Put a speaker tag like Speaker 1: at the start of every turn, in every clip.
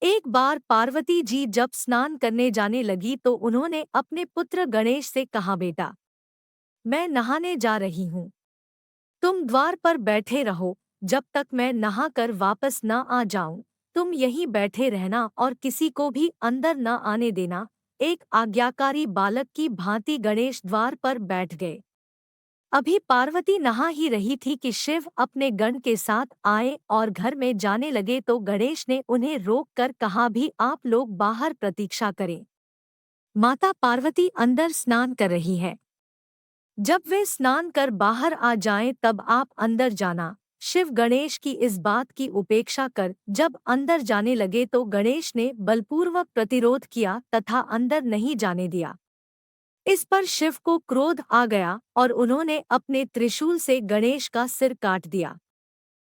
Speaker 1: एक बार पार्वती जी जब स्नान करने जाने लगी तो उन्होंने अपने पुत्र गणेश से कहा, बेटा, मैं नहाने जा रही हूँ। तुम द्वार पर बैठे रहो, जब तक मैं नहाकर वापस न आ जाऊं। तुम यहीं बैठे रहना और किसी को भी अंदर न आने देना। एक आज्ञाकारी बालक की भांति गणेश द्वार पर बैठ गए। अभी पार्वती नहा ही रही थी कि शिव अपने गण के साथ आए और घर में जाने लगे तो गणेश ने उन्हें रोक कर कहा, भी आप लोग बाहर प्रतीक्षा करें। माता पार्वती अंदर स्नान कर रही है। जब वे स्नान कर बाहर आ जाएं तब आप अंदर जाना। शिव गणेश की इस बात की उपेक्षा कर जब अंदर जाने लगे तो गणेश ने बलपूर्वक प्रतिरोध किया तथा अंदर नहीं जाने दिया। इस पर शिव को क्रोध आ गया और उन्होंने अपने त्रिशूल से गणेश का सिर काट दिया।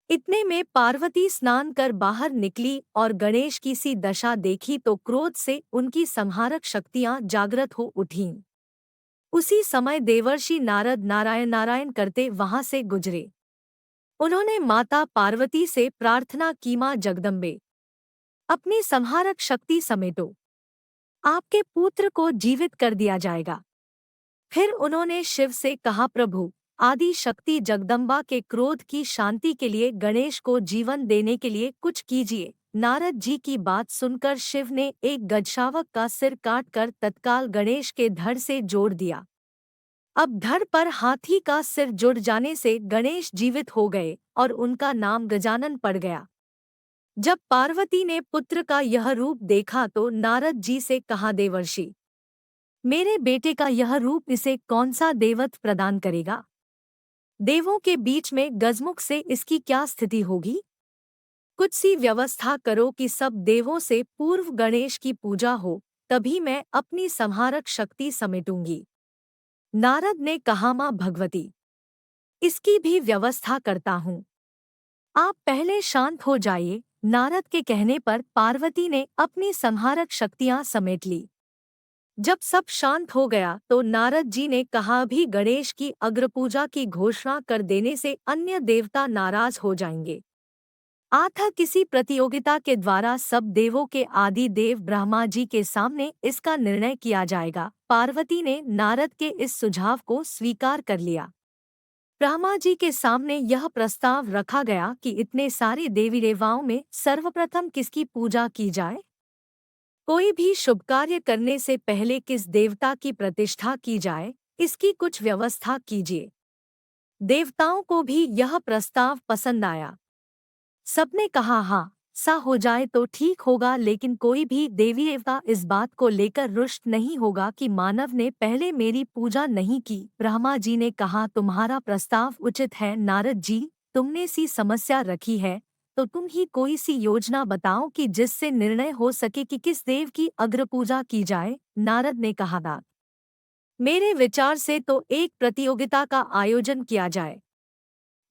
Speaker 1: इतने में पार्वती स्नान कर बाहर निकली और गणेश की सी दशा देखी तो क्रोध से उनकी संहारक शक्तियां जागृत हो उठीं। उसी समय देवर्षि नारद नारायण नारायण करते वहां से गुजरे। उन्होंने माता पार्वती से प्रार्थना की, मां जगदम्बे, अपनी संहारक शक्ति समेटो, आपके पुत्र को जीवित कर दिया जाएगा। फिर उन्होंने शिव से कहा, प्रभु, आदि शक्ति जगदम्बा के क्रोध की शांति के लिए गणेश को जीवन देने के लिए कुछ कीजिए। नारद जी की बात सुनकर शिव ने एक गजशावक का सिर काटकर तत्काल गणेश के धड़ से जोड़ दिया। अब धड़ पर हाथी का सिर जुड़ जाने से गणेश जीवित हो गए और उनका नाम गजानन पड़ गया। जब पार्वती ने पुत्र का यह रूप देखा तो नारद जी से कहा, देवर्षि, मेरे बेटे का यह रूप इसे कौन सा देवत प्रदान करेगा? देवों के बीच में गजमुख से इसकी क्या स्थिति होगी? कुछ सी व्यवस्था करो कि सब देवों से पूर्व गणेश की पूजा हो, तभी मैं अपनी संहारक शक्ति समेटूंगी। नारद ने कहा, मां भगवती, इसकी भी व्यवस्था करता हूँ। आप पहले शांत हो जाइए। नारद के कहने पर पार्वती ने अपनी संहारक शक्तियां समेट ली। जब सब शांत हो गया तो नारद जी ने कहा, अभी गणेश की अग्रपूजा की घोषणा कर देने से अन्य देवता नाराज हो जाएंगे। अतः किसी प्रतियोगिता के द्वारा सब देवों के आदि देव ब्रह्मा जी के सामने इसका निर्णय किया जाएगा। पार्वती ने नारद के इस सुझाव को स्वीकार कर लिया। ब्रह्मा जी के सामने यह प्रस्ताव रखा गया कि इतने सारे देवी देवताओं में सर्वप्रथम किसकी पूजा की जाए। कोई भी शुभ कार्य करने से पहले किस देवता की प्रतिष्ठा की जाए, इसकी कुछ व्यवस्था कीजिए। देवताओं को भी यह प्रस्ताव पसंद आया। सबने कहा, हाँ, सा हो जाए तो ठीक होगा, लेकिन कोई भी देवी देवता इस बात को लेकर रुष्ट नहीं होगा कि मानव ने पहले मेरी पूजा नहीं की। ब्रह्मा जी ने कहा, तुम्हारा प्रस्ताव उचित है नारद जी, तुमने सी समस्या रखी है तो तुम ही कोई सी योजना बताओ कि जिससे निर्णय हो सके कि किस देव की अग्रपूजा की जाए। नारद ने कहा, नाथ, मेरे विचार से तो एक प्रतियोगिता का आयोजन किया जाए।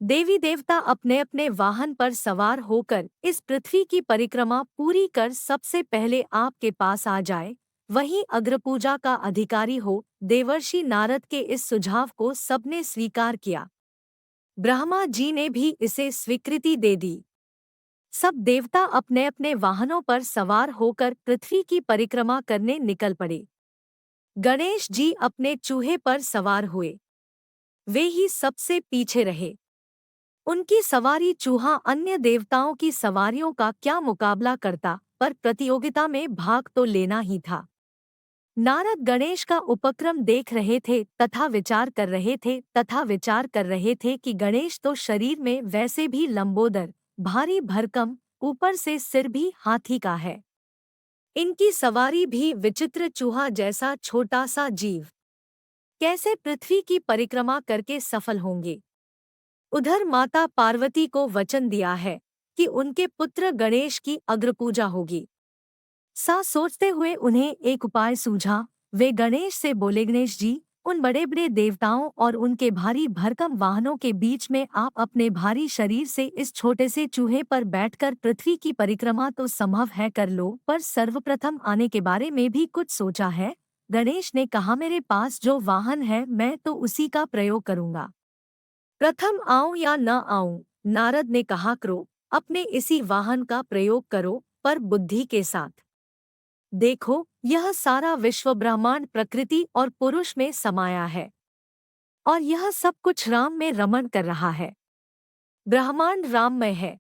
Speaker 1: देवी देवता अपने अपने वाहन पर सवार होकर इस पृथ्वी की परिक्रमा पूरी कर सबसे पहले आपके पास आ जाए, वही अग्रपूजा का अधिकारी हो। देवर्षि नारद के इस सुझाव को सबने स्वीकार किया। ब्रह्मा जी ने भी इसे स्वीकृति दे दी। सब देवता अपने अपने वाहनों पर सवार होकर पृथ्वी की परिक्रमा करने निकल पड़े। गणेश जी अपने चूहे पर सवार हुए। वे ही सबसे पीछे रहे। उनकी सवारी चूहा अन्य देवताओं की सवारियों का क्या मुकाबला करता, पर प्रतियोगिता में भाग तो लेना ही था। नारद गणेश का उपक्रम देख रहे थे तथा विचार कर रहे थे कि गणेश तो शरीर में वैसे भी लंबोदर, भारी भरकम, ऊपर से सिर भी हाथी का है। इनकी सवारी भी विचित्र चूहा जैसा छोटा सा जीव कैसे पृथ्वी की परिक्रमा करके सफल होंगे। उधर माता पार्वती को वचन दिया है कि उनके पुत्र गणेश की अग्रपूजा होगी। सा सोचते हुए उन्हें एक उपाय सूझा। वे गणेश से बोले, गणेश जी, उन बड़े बड़े देवताओं और उनके भारी भरकम वाहनों के बीच में आप अपने भारी शरीर से इस छोटे से चूहे पर बैठकर पृथ्वी की परिक्रमा तो संभव है कर लो, पर सर्वप्रथम आने के बारे में भी कुछ सोचा है? गणेश ने कहा, मेरे पास जो वाहन है मैं तो उसी का प्रयोग करूंगा। प्रथम आऊं या न आऊं? नारद ने कहा, करो, अपने इसी वाहन का प्रयोग करो, पर बुद्धि के साथ। देखो, यह सारा विश्व ब्रह्मांड प्रकृति और पुरुष में समाया है, और यह सब कुछ राम में रमण कर रहा है। ब्रह्मांड राममय है।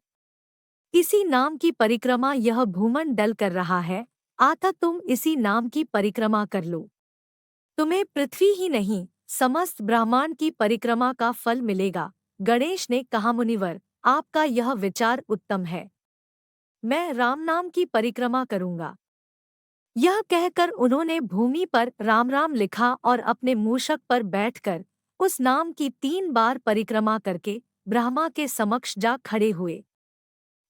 Speaker 1: इसी नाम की परिक्रमा यह भूमंडल कर रहा है, अतः तुम इसी नाम की परिक्रमा कर लो। तुम्हें पृथ्वी ही नहीं, समस्त ब्रह्मांड की परिक्रमा का फल मिलेगा। गणेश ने कहा, मुनिवर, आपका यह विचार उत्तम है। मैं राम नाम की परिक्रमा करूंगा। यह कहकर उन्होंने भूमि पर राम राम लिखा और अपने मूषक पर बैठकर उस नाम की 3 बार परिक्रमा करके ब्रह्मा के समक्ष जा खड़े हुए।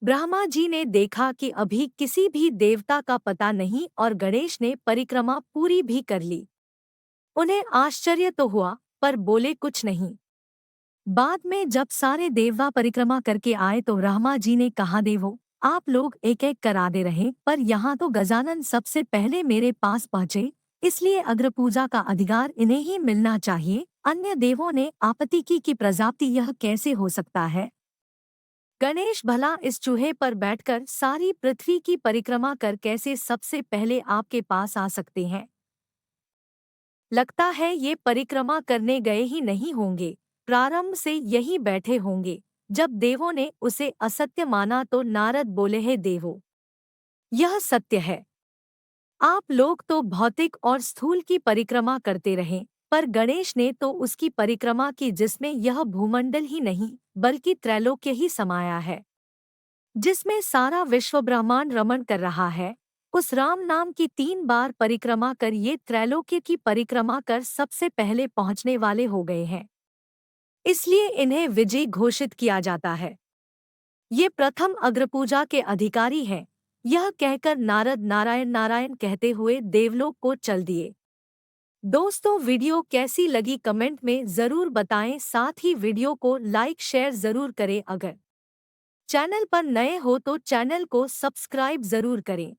Speaker 1: ब्रह्मा जी ने देखा कि अभी किसी भी देवता का पता नहीं और गणेश ने परिक्रमा पूरी भी कर ली। उन्हें आश्चर्य तो हुआ, पर बोले कुछ नहीं। बाद में जब सारे देवता परिक्रमा करके आए तो ब्रह्मा जी ने कहा, देवो, आप लोग एक एक करा दे रहे, पर यहाँ तो गजानन सबसे पहले मेरे पास पहुँचे, इसलिए अग्रपूजा का अधिकार इन्हें ही मिलना चाहिए। अन्य देवों ने आपत्ति की कि प्रजापति, यह कैसे हो सकता है? गणेश भला इस चूहे पर बैठकर सारी पृथ्वी की परिक्रमा कर कैसे सबसे पहले आपके पास आ सकते हैं? लगता है ये परिक्रमा करने गए ही नहीं होंगे, प्रारंभ से यहीं बैठे होंगे। जब देवों ने उसे असत्य माना तो नारद बोले, हे देवो, यह सत्य है। आप लोग तो भौतिक और स्थूल की परिक्रमा करते रहे, पर गणेश ने तो उसकी परिक्रमा की जिसमें यह भूमंडल ही नहीं बल्कि त्रैलोक्य ही समाया है, जिसमें सारा विश्व ब्रह्मांड रमण कर रहा है। उस राम नाम की 3 बार परिक्रमा कर ये त्रैलोक्य की परिक्रमा कर सबसे पहले पहुंचने वाले हो गए हैं, इसलिए इन्हें विजयी घोषित किया जाता है। ये प्रथम अग्रपूजा के अधिकारी हैं। यह कहकर नारद नारायण नारायण कहते हुए देवलोक को चल दिए। दोस्तों, वीडियो कैसी लगी कमेंट में ज़रूर बताएं, साथ ही वीडियो को लाइक शेयर ज़रूर करें। अगर चैनल पर नए हो तो चैनल को सब्सक्राइब ज़रूर करें।